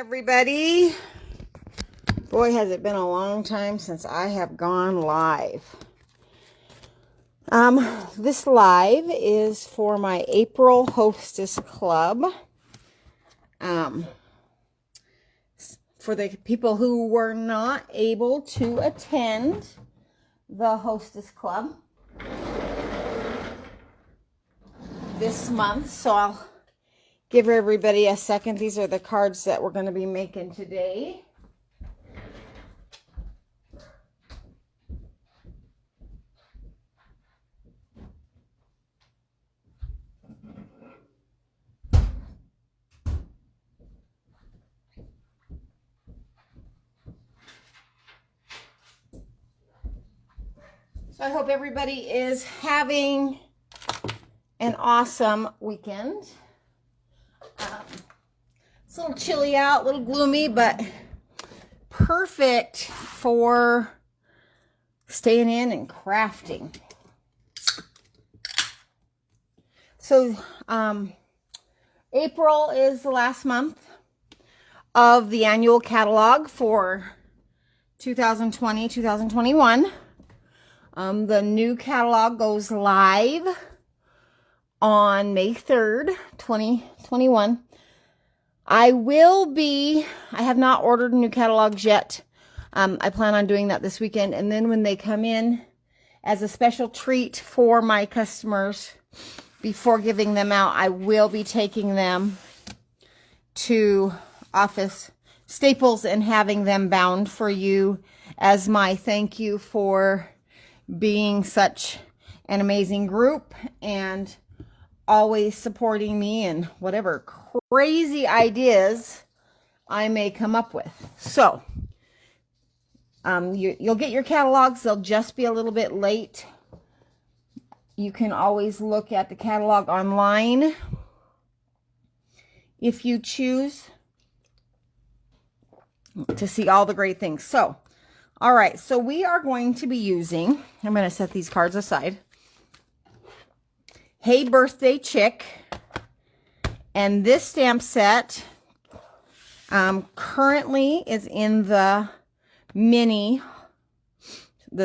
Everybody, boy, has it been a long time since I have gone live. This live is for my April Hostess Club. For the people who were not able to attend the Hostess Club this month, so I'll give everybody a second. These are the cards that we're going to be making today. So I hope everybody is having an awesome weekend. It's a little chilly out, a little gloomy, but perfect for staying in and crafting. So, April is the last month of the annual catalog for 2020-2021. The new catalog goes live on May 3rd, 2021. I have not ordered new catalogs yet. I plan on doing that this weekend. And then when they come in as a special treat for my customers, before giving them out, I will be taking them to Office Staples and having them bound for you as my thank you for being such an amazing group and always supporting me and whatever crazy ideas I may come up with. So, you'll get your catalogs. They'll just be a little bit late. You can always look at the catalog online if you choose to see all the great things. So, all right. So we are going to be using, I'm going to set these cards aside. Hey Birthday Chick. And this stamp set currently is in the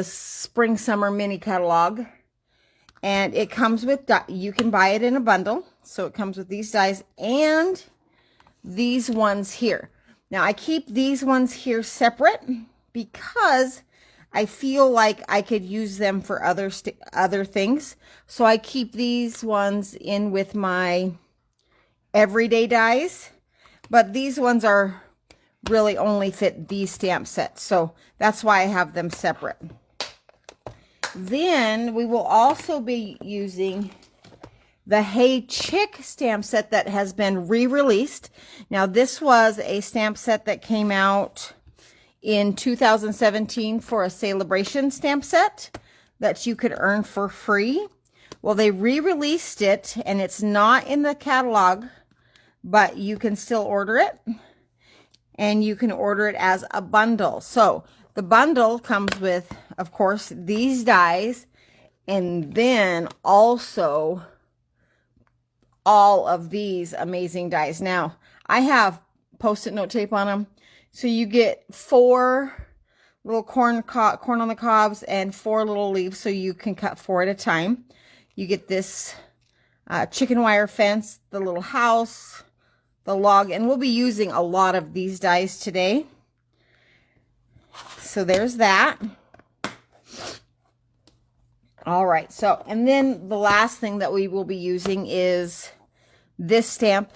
spring summer mini catalog. And it comes with, you can buy it in a bundle. So it comes with these dies and these ones here. Now I keep these ones here separate because I feel like I could use them for other things. So I keep these ones in with my everyday dies, but these ones are really only fit these stamp sets. So that's why I have them separate. Then we will also be using the Hey Chick stamp set that has been re-released. Now this was a stamp set that came out in 2017 for a celebration stamp set that you could earn for free. Well, they re-released it and it's not in the catalog, but you can still order it and you can order it as a bundle. So the bundle comes with, of course, these dies and then also all of these amazing dies. Now, I have Post-it note tape on them. So you get 4 little corn on the cobs and 4 little leaves, so you can cut 4 at a time. You get this chicken wire fence, the little house, the log, and we'll be using a lot of these dies today. So there's that. All right, so, and then the last thing that we will be using is this stamp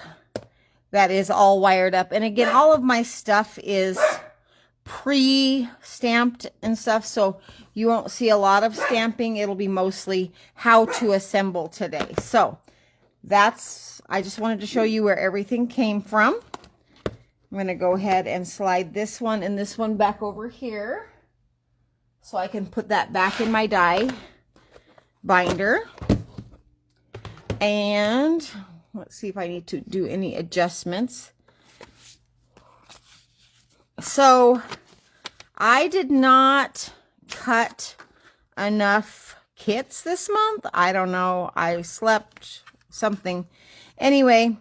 that is all wired up. And again, all of my stuff is pre-stamped and stuff, so you won't see a lot of stamping. It'll be mostly how to assemble today. So I just wanted to show you where everything came from. I'm going to go ahead and slide this one and this one back over here so I can put that back in my die binder. And let's see if I need to do any adjustments. So I did not cut enough kits this month. I don't know. I slept something. Anyway,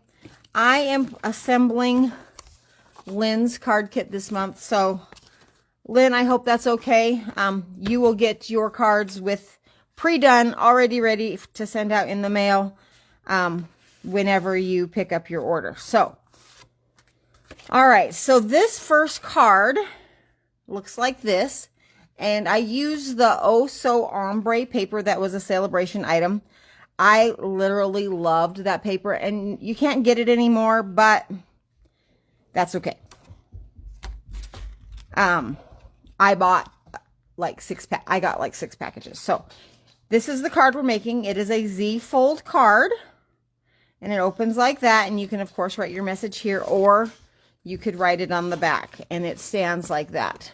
I am assembling Lynn's card kit this month. So Lynn, I hope that's okay. You will get your cards with pre-done, already ready to send out in the mail whenever you pick up your order. So, all right. So this first card looks like this. And I used the Oh So Ombre paper that was a celebration item. I literally loved that paper. And you can't get it anymore, but that's okay. I bought like I got like 6 packages. So this is the card we're making. It is a Z fold card. And it opens like that. And you can, of course, write your message here. Or you could write it on the back. And it stands like that.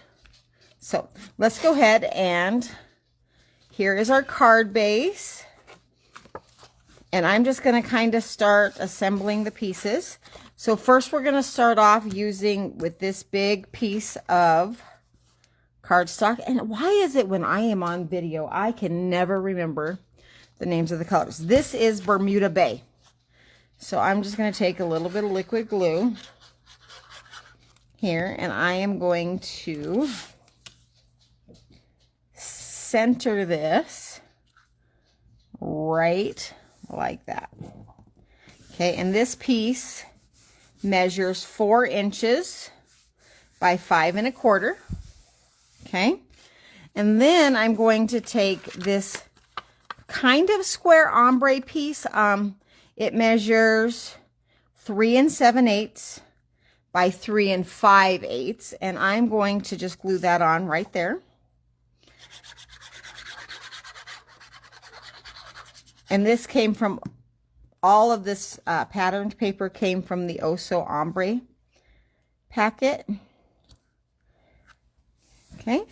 So let's go ahead and here is our card base. And I'm just going to kind of start assembling the pieces. So first we're going to start off using with this big piece of cardstock. And why is it when I am on video, I can never remember the names of the colors. This is Bermuda Bay. So I'm just going to take a little bit of liquid glue here. And I am going to center this right like that. Okay, and this piece measures 4 inches by 5 1/4. Okay, and then I'm going to take this kind of square ombre piece. It measures 3 7/8 by 3 5/8, and I'm going to just glue that on right there. And this came from, all of this patterned paper came from the Oh So Ombre packet. Okay,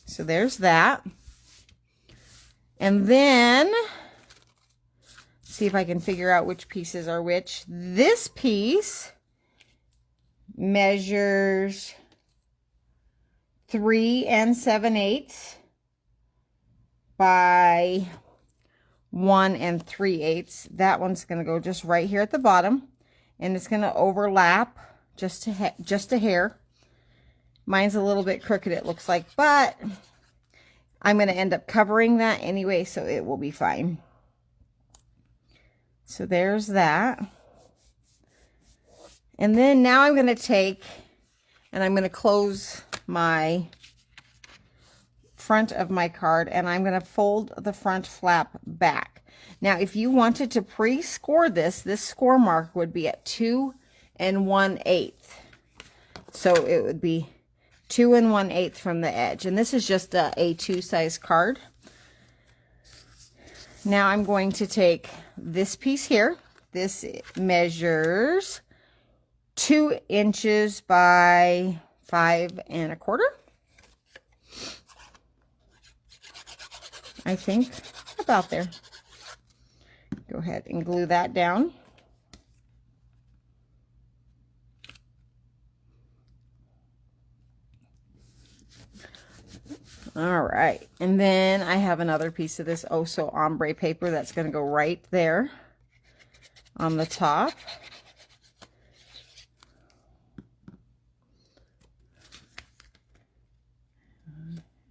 so there's that. And then, see if I can figure out which pieces are which. This piece measures 3 7/8 by 1 3/8. That one's going to go just right here at the bottom, and it's going to overlap just a hair. Mine's a little bit crooked, it looks like, but I'm going to end up covering that anyway, so it will be fine. So there's that. And then now I'm going to take, and I'm going to close my front of my card, and I'm going to fold the front flap back. Now, if you wanted to pre-score this score mark would be at 2 1/8. So it would be 2 1/8 from the edge. And this is just a A2 size card. Now I'm going to take this piece here. This measures 2 inches by 5 1/4. I think about there. Go ahead and glue that down. All right, and then I have another piece of this Oh So Ombre paper that's going to go right there on the top.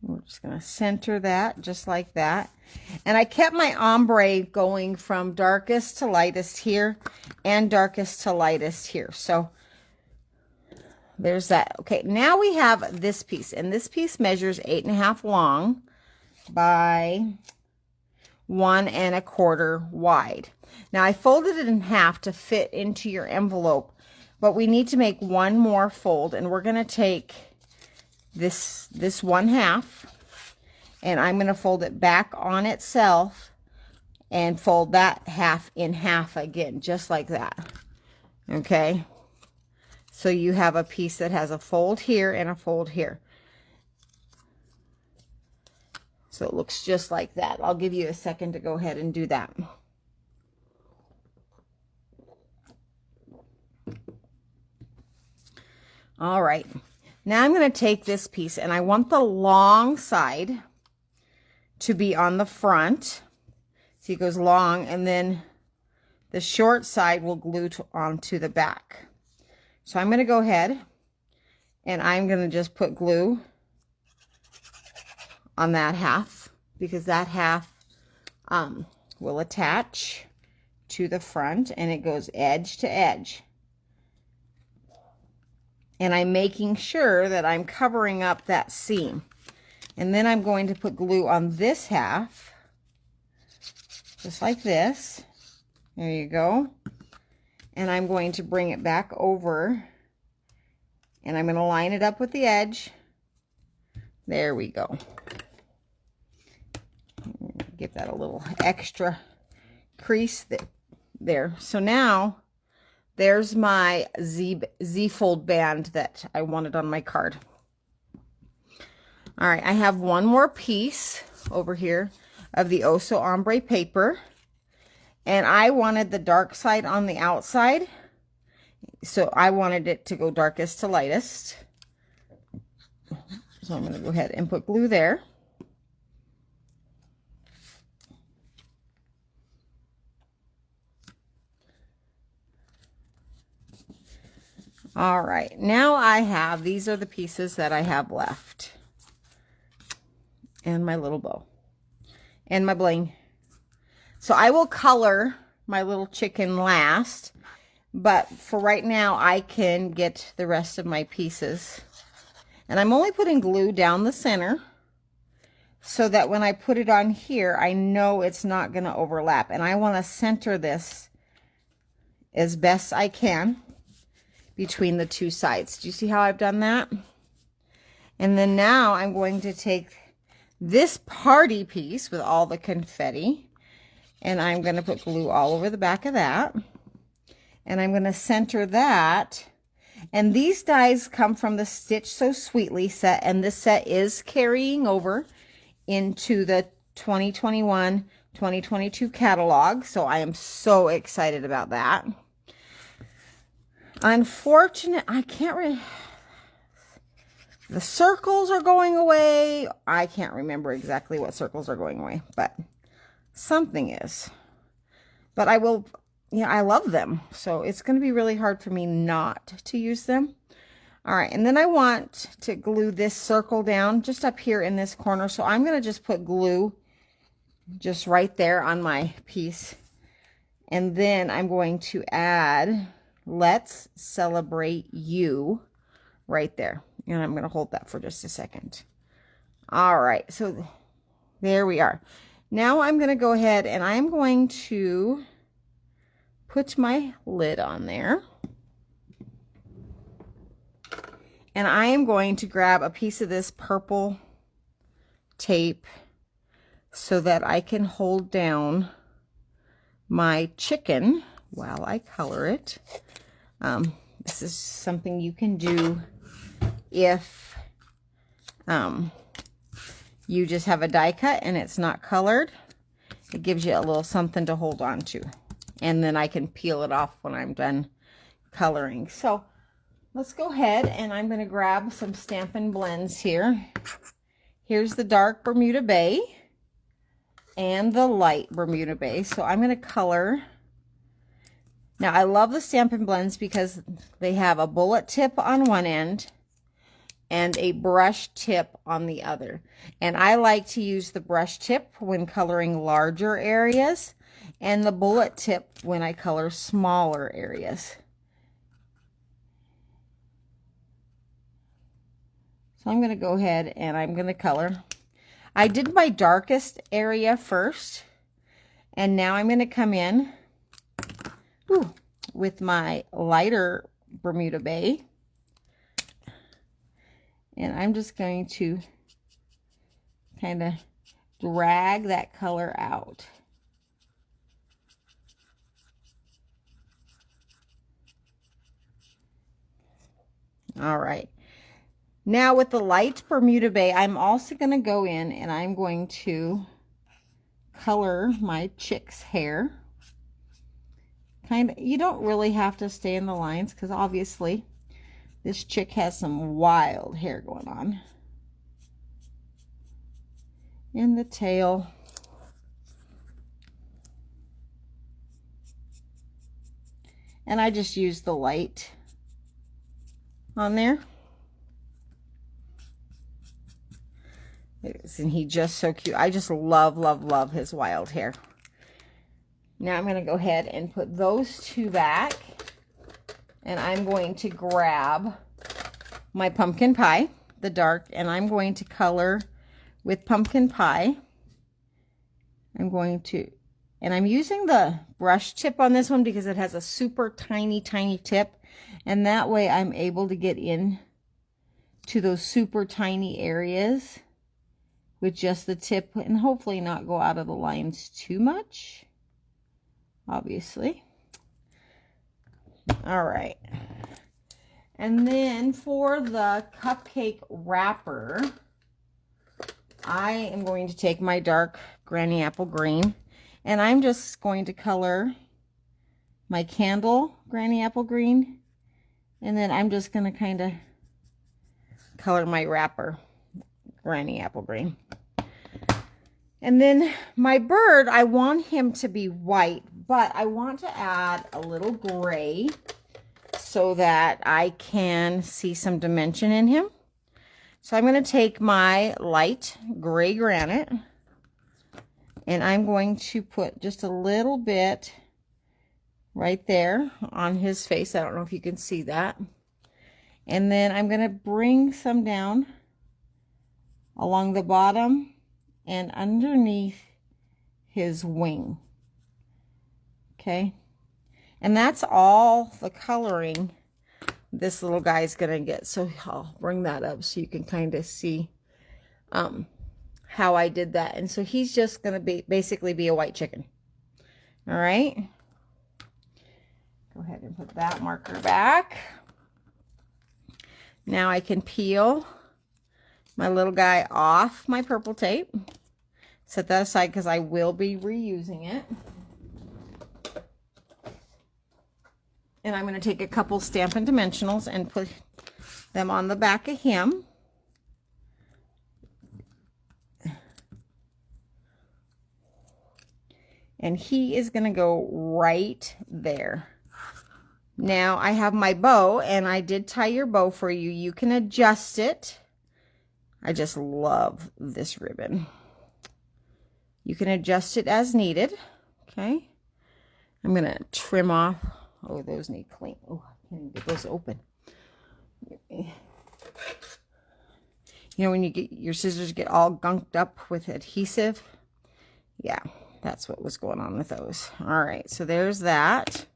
We're just going to center that just like that. And I kept my ombre going from darkest to lightest here and darkest to lightest here. So there's that. Okay, now we have this piece, and this piece measures 8 1/2 long by 1 1/4 wide. Now I folded it in half to fit into your envelope, but we need to make one more fold, and we're going to take this 1/2, and I'm going to fold it back on itself and fold that half in half again, just like that. Okay, so you have a piece that has a fold here and a fold here. So it looks just like that. I'll give you a second to go ahead and do that. All right. Now I'm going to take this piece, and I want the long side to be on the front. See, it goes long, and then the short side will glue onto the back. So I'm going to go ahead And I'm going to just put glue on that half, because that half will attach to the front, and it goes edge to edge. And I'm making sure that I'm covering up that seam. And then I'm going to put glue on this half, just like this. There you go. And I'm going to bring it back over, and I'm going to line it up with the edge. There we go. Give that a little extra crease there. So now there's my Z-fold band that I wanted on my card. All right, I have one more piece over here of the Oso Ombre paper, and I wanted the dark side on the outside, so I wanted it to go darkest to lightest. So I'm going to go ahead and put glue there. All right, now I have, these are the pieces that I have left. And my little bow. And my bling. So I will color my little chicken last. But for right now, I can get the rest of my pieces. And I'm only putting glue down the center, so that when I put it on here, I know it's not going to overlap. And I want to center this as best I can between the two sides. Do you see how I've done that? And then now I'm going to take this party piece with all the confetti, and I'm going to put glue all over the back of that. And I'm going to center that. And these dies come from the Stitch So Sweetly set, and this set is carrying over into the 2021-2022 catalog. So I am so excited about that. Unfortunate, I can't the circles are going away. I can't remember exactly what circles are going away, but something is. But I will, yeah, I love them. So it's going to be really hard for me not to use them. All right, and then I want to glue this circle down just up here in this corner. So I'm going to just put glue just right there on my piece. And then I'm going to add Let's Celebrate You right there. And I'm going to hold that for just a second. All right, so there we are. Now I'm going to go ahead and I'm going to put my lid on there. And I am going to grab a piece of this purple tape so that I can hold down my chicken while I color it. This is something you can do if you just have a die cut and it's not colored. It gives you a little something to hold on to. And then I can peel it off when I'm done coloring. So let's go ahead and I'm going to grab some Stampin Blends here. Here's the dark Bermuda Bay and the light Bermuda Bay. So I'm going to color. Now I love the Stampin Blends because they have a bullet tip on one end and a brush tip on the other. And I like to use the brush tip when coloring larger areas and the bullet tip when I color smaller areas. So I'm going to go ahead and I'm going to color. I did my darkest area first, and now I'm going to come in with my lighter Bermuda Bay. And I'm just going to kind of drag that color out. All right. Now with the light Bermuda Bay, I'm also going to go in and I'm going to color my chick's hair. You don't really have to stay in the lines because obviously this chick has some wild hair going on. In the tail. And I just use the light on there. Isn't he just so cute? I just love, love, love his wild hair. Now I'm going to go ahead and put those two back. And I'm going to grab my pumpkin pie, the dark, and I'm going to color with pumpkin pie. And I'm using the brush tip on this one because it has a super tiny, tiny tip. And that way I'm able to get in to those super tiny areas with just the tip and hopefully not go out of the lines too much, obviously. All right. And then for the cupcake wrapper, I am going to take my dark Granny Apple Green and I'm just going to color my candle Granny Apple Green. And then I'm just going to kind of color my wrapper Granny Apple Green. And then my bird, I want him to be white, but I want to add a little gray so that I can see some dimension in him. So I'm going to take my light gray granite and I'm going to put just a little bit right there on his face. I don't know if you can see that. And then I'm going to bring some down along the bottom and underneath his wing. Okay. And that's all the coloring this little guy is going to get. So I'll bring that up so you can kind of see how I did that. And so he's just going to basically be a white chicken. All right. Go ahead and put that marker back. Now I can peel my little guy off my purple tape. Set that aside because I will be reusing it. And I'm going to take a couple Stampin' Dimensionals and put them on the back of him. And he is going to go right there. Now I have my bow and I did tie your bow for you. You can adjust it. I just love this ribbon. You can adjust it as needed. Okay. I'm going to trim off. Oh, those need clean. Oh, I can't even get those open. You know, when you get your scissors get all gunked up with adhesive. Yeah, that's what was going on with those. All right, so there's that.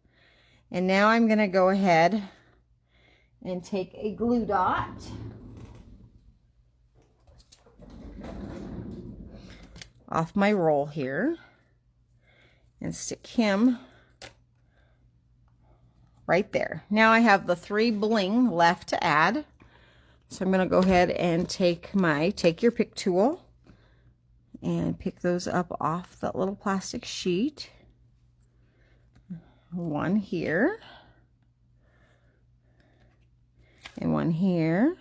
And now I'm going to go ahead and take a glue dot. Off my roll here. And stick him right there. Now I have the 3 bling left to add. So I'm going to go ahead and take your pick tool and pick those up off that little plastic sheet. One here. And one here.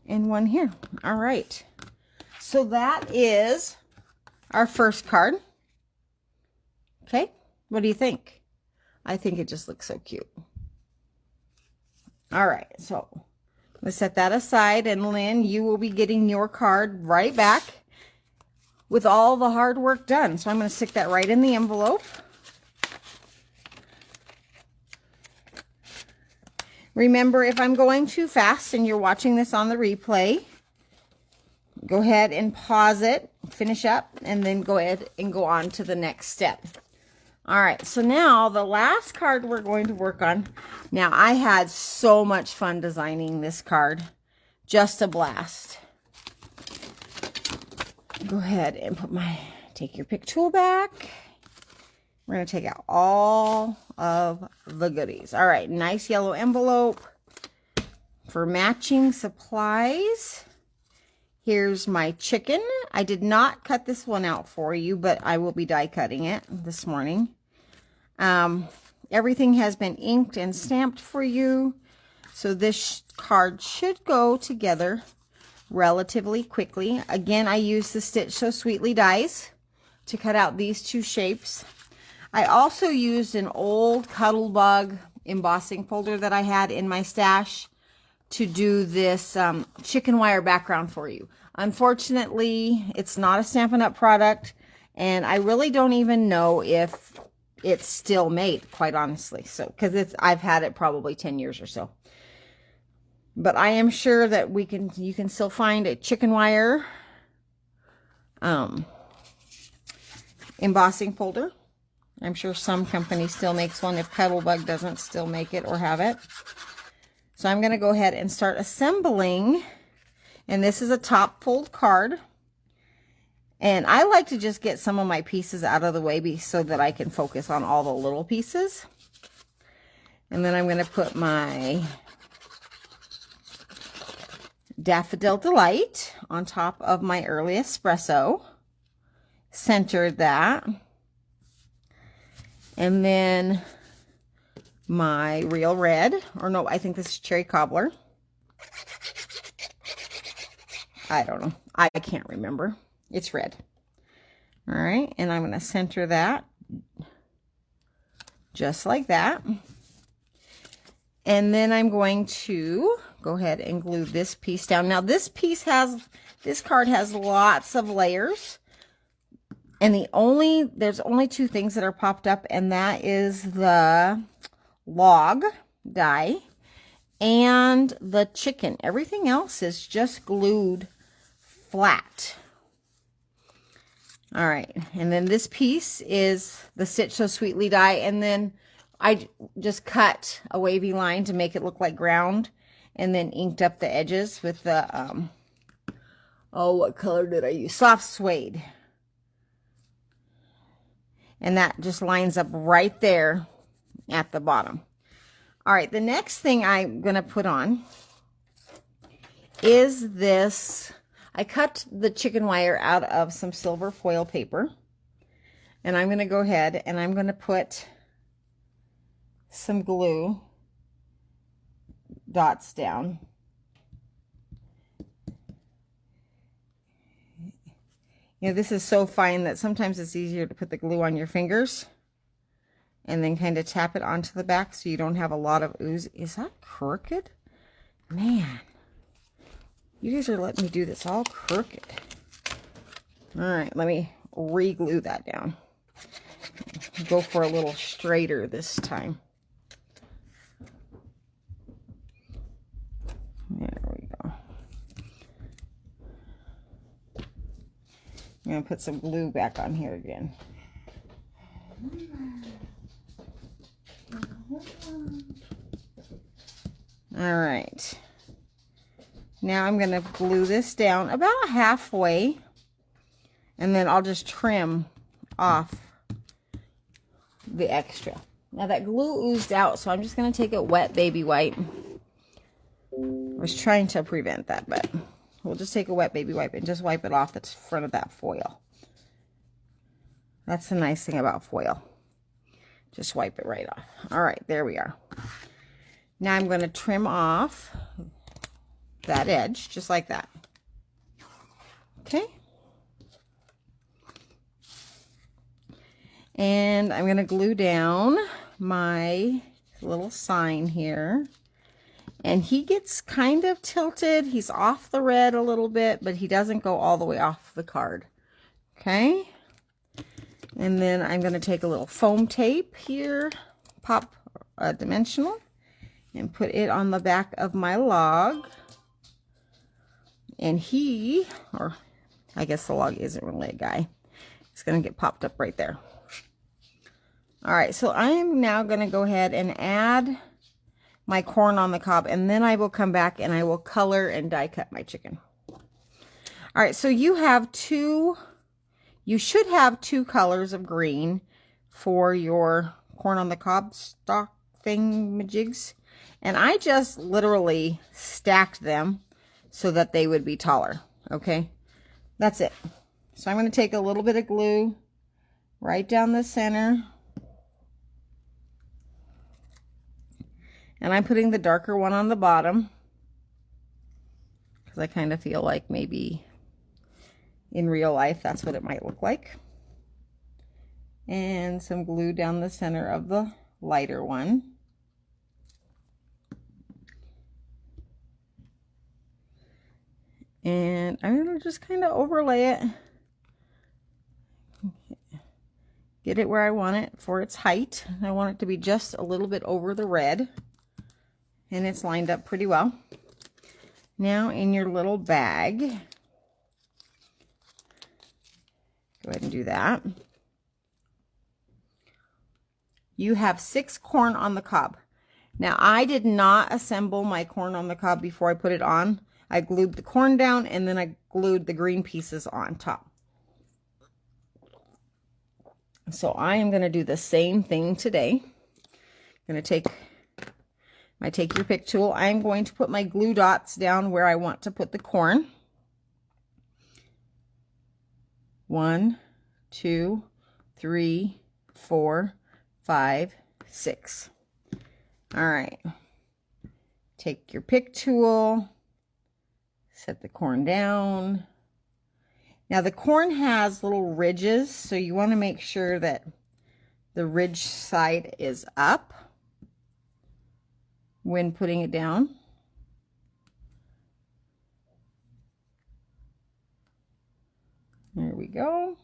And one here. All right. So that is our first card. Okay. What do you think? I think it just looks so cute. All right, so let's set that aside. And Lynn, you will be getting your card right back with all the hard work done. So I'm going to stick that right in the envelope. Remember, if I'm going too fast and you're watching this on the replay, go ahead and pause it, finish up, and then go ahead and go on to the next step. All right, so now the last card we're going to work on. Now, I had so much fun designing this card. Just a blast. Go ahead and take your pick tool back. We're going to take out all of the goodies. All right, nice yellow envelope for matching supplies. Here's my chicken. I did not cut this one out for you, but I will be die cutting it this morning. Everything has been inked and stamped for you. So this card should go together relatively quickly. Again, I use the Stitch So Sweetly dies to cut out these 2 shapes. I also used an old Cuddle Bug embossing folder that I had in my stash to do this chicken wire background for you. Unfortunately, it's not a Stampin' Up! Product, and I really don't even know if it's still made, quite honestly. So, because I've had it probably 10 years or so. But I am sure that you can still find a chicken wire embossing folder. I'm sure some company still makes one if Petalbug doesn't still make it or have it. So I'm going to go ahead and start assembling. And this is a top fold card. And I like to just get some of my pieces out of the way so that I can focus on all the little pieces. And then I'm going to put my Daffodil Delight on top of my early espresso. Centered that. And then my Real Red, or no, I think this is Cherry Cobbler. I don't know. I can't remember. It's red. All right, and I'm going to center that just like that. And then I'm going to go ahead and glue this piece down. Now this card has lots of layers. And there's only two things that are popped up, and that is the log die and the chicken. Everything else is just glued flat. All right, and then this piece is the Stitch So Sweetly die, and then I just cut a wavy line to make it look like ground, and then inked up the edges with the, what color did I use? Soft suede. And that just lines up right there at the bottom. All right, the next thing I'm going to put on is this. I cut the chicken wire out of some silver foil paper. And I'm going to go ahead and I'm going to put some glue dots down. You know, this is so fine that sometimes it's easier to put the glue on your fingers and then kind of tap it onto the back so you don't have a lot of ooze. Is that crooked? Man, you guys are letting me do this all crooked. All right, let me re-glue that down. Go for a little straighter this time. There we go. I'm going to put some glue back on here again. All right. Now I'm going to glue this down about halfway, and then I'll just trim off the extra. Now that glue oozed out, so I'm just going to take a wet baby wipe. I was trying to prevent that, but we'll just take a wet baby wipe and just wipe it off the front of that foil. That's the nice thing about foil. Just wipe it right off. All right, there we are. Now I'm going to trim off that edge, just like that. Okay. And I'm going to glue down my little sign here. And he gets kind of tilted. He's off the red a little bit, but he doesn't go all the way off the card. Okay. And then I'm going to take a little foam tape here, pop a dimensional, and put it on the back of my log. And he, or I guess the log isn't really a guy, it's going to get popped up right there. All right, so I am now going to go ahead and add my corn on the cob, and then I will come back and I will color and die cut my chicken. All right, so you should have two colors of green for your corn on the cob stock thingamajigs, and I just literally stacked them so that they would be taller. Okay, that's it. So I'm going to take a little bit of glue right down the center. And I'm putting the darker one on the bottom because I kind of feel like maybe in real life that's what it might look like. And some glue down the center of the lighter one. And I'm going to just kind of overlay it. Get it where I want it for its height. I want it to be just a little bit over the red. And it's lined up pretty well. Now in your little bag, go ahead and do that. You have 6 corn on the cob. Now I did not assemble my corn on the cob before I put it on. I glued the corn down and then I glued the green pieces on top. So I am going to do the same thing today. I'm going to take my Take Your Pick tool. I'm going to put my glue dots down where I want to put the corn. 1, 2, 3, 4, 5, 6. All right. Take your pick tool. Set the corn down. Now the corn has little ridges, so you want to make sure that the ridge side is up when putting it down. There we go.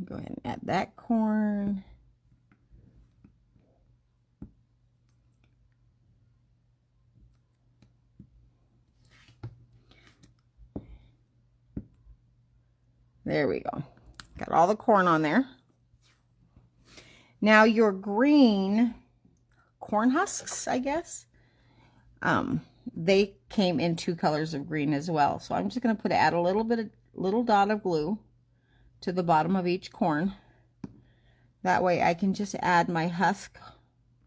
Go ahead and add that corn. There we go. Got all the corn on there. Now your green corn husks, I guess, they came in 2 colors of green as well. So I'm just going to add a little dot of glue to the bottom of each corn. That way I can just add my husk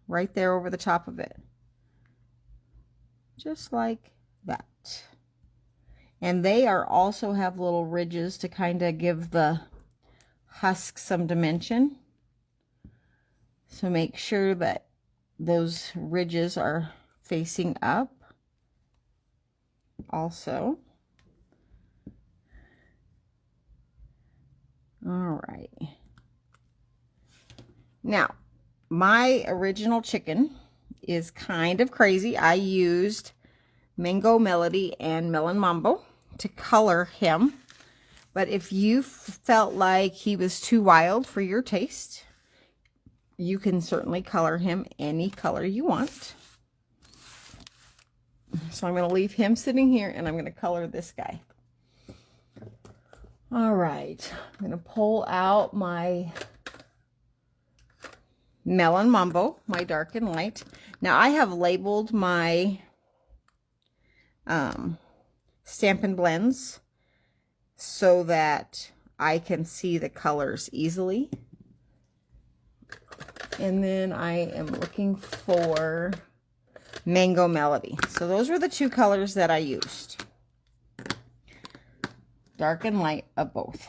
right there over the top of it. Just like that. And they are also have little ridges to kind of give the husk some dimension. So make sure that those ridges are facing up also. All right. Now, my original chicken is kind of crazy. I used Mango Melody and Melon Mambo to color him. But if you felt like he was too wild for your taste, you can certainly color him any color you want. So I'm going to leave him sitting here and I'm going to color this guy. All right, I'm going to pull out my Melon Mambo, my dark and light. Now I have labeled my Stampin Blends so that I can see the colors easily. And then I am looking for Mango Melody. So those were the 2 colors that I used. Dark and light of both.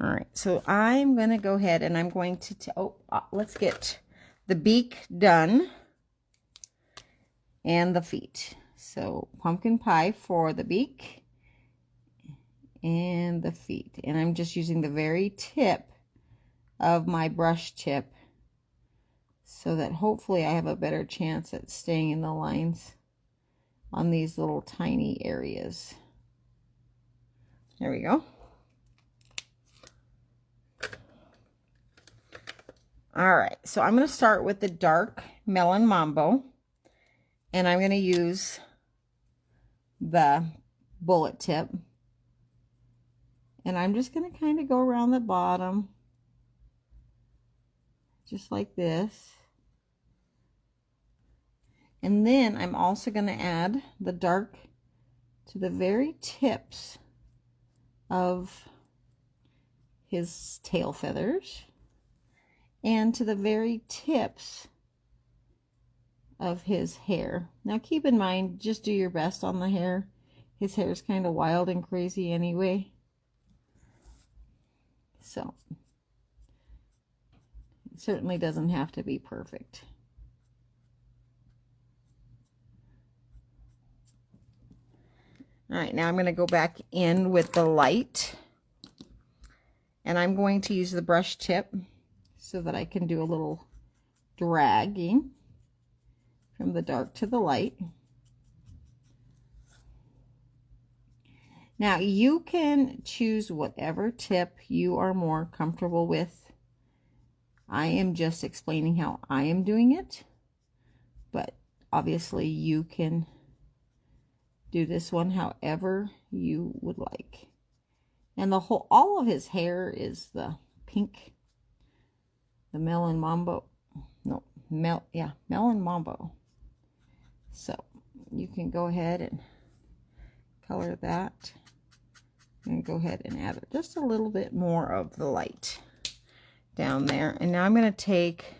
All right, so I'm going to go ahead and I'm going to, let's get the beak done and the feet. So pumpkin pie for the beak and the feet. And I'm just using the very tip of my brush tip so that hopefully I have a better chance at staying in the lines on these little tiny areas. There we go. All right, so I'm going to start with the dark Melon Mambo, and I'm going to use the bullet tip, and I'm just going to kind of go around the bottom, just like this. And then I'm also going to add the dark to the very tips of his tail feathers and to the very tips of his hair. Now keep in mind, just do your best on the hair. His hair is kind of wild and crazy anyway. So it certainly doesn't have to be perfect. All right, now I'm going to go back in with the light, and I'm going to use the brush tip so that I can do a little dragging from the dark to the light. Now you can choose whatever tip you are more comfortable with. I am just explaining how I am doing it, but obviously you can do this one however you would like. And all of his hair is the pink, the melon mambo. No, melon mambo. So you can go ahead and color that. And go ahead and add just a little bit more of the light down there. And now I'm going to take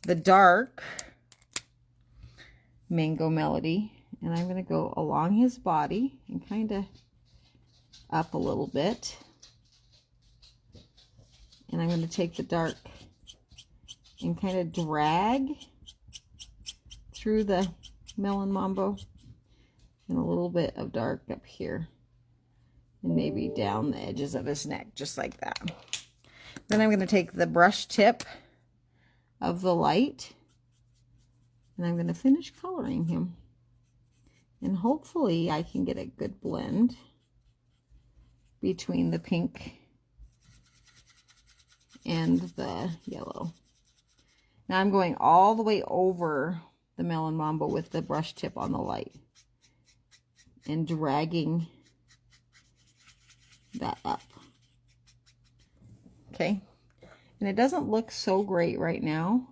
the dark Mango Melody and I'm going to go along his body and kind of up a little bit. And I'm going to take the dark and kind of drag through the Melon Mambo and a little bit of dark up here. And maybe down the edges of his neck, just like that. Then I'm going to take the brush tip of the light and I'm going to finish coloring him. And hopefully I can get a good blend between the pink and the yellow. Now I'm going all the way over the Melon Mambo with the brush tip on the light and dragging that up. Okay, and it doesn't look so great right now,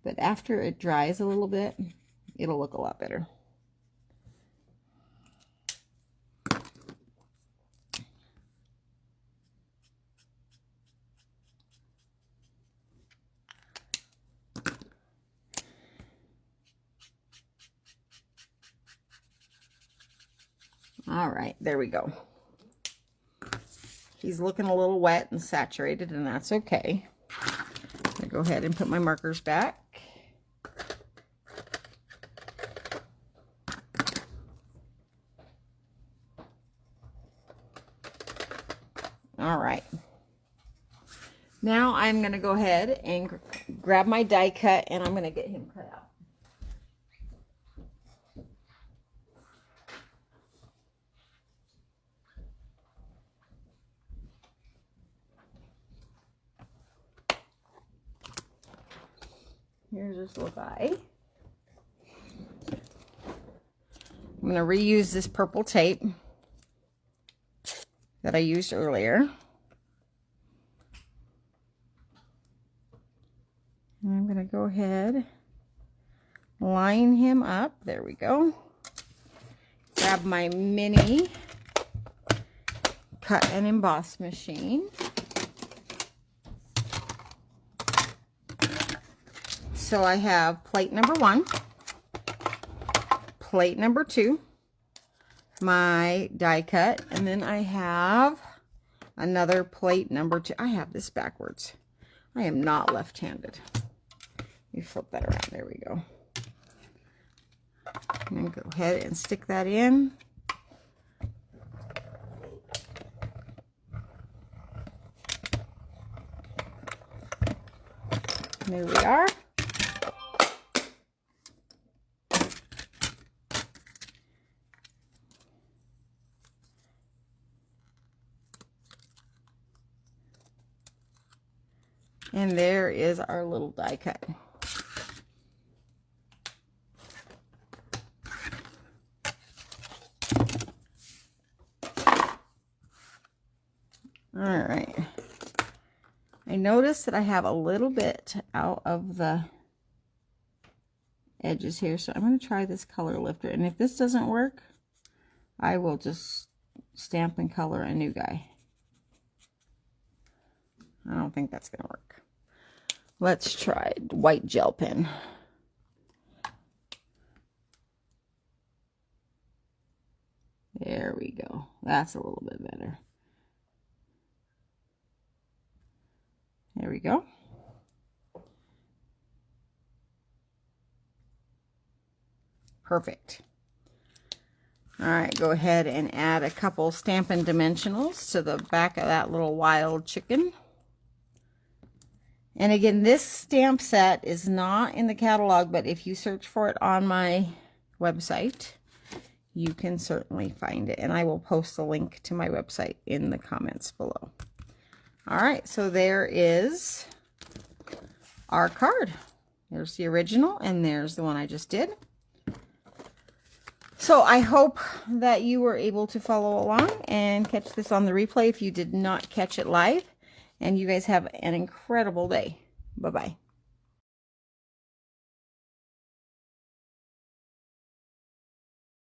but after it dries a little bit, it'll look a lot better. All right, there we go. He's looking a little wet and saturated, and that's okay. I'm going to go ahead and put my markers back. All right. Now I'm going to go ahead and grab my die cut, and I'm going to get him cut out. Here's this little guy. I'm going to reuse this purple tape that I used earlier. And I'm going to go ahead, line him up. There we go. Grab my mini cut and emboss machine. So I have plate number 1, plate number 2, my die cut, and then I have another plate number 2. I have this backwards. I am not left-handed. Let me flip that around. There we go. And then go ahead and stick that in. There we are. And there is our little die cut. All right. I noticed that I have a little bit out of the edges here, so I'm going to try this color lifter. And if this doesn't work, I will just stamp and color a new guy. I don't think that's going to work. Let's try white gel pen. There we go. That's a little bit better. There we go. Perfect. All right, go ahead and add a couple Stampin' Dimensionals to the back of that little wild chicken. And again, this stamp set is not in the catalog, but if you search for it on my website, you can certainly find it. And I will post a link to my website in the comments below. All right, so there is our card. There's the original, and there's the one I just did. So I hope that you were able to follow along and catch this on the replay if you did not catch it live. And you guys have an incredible day. Bye-bye.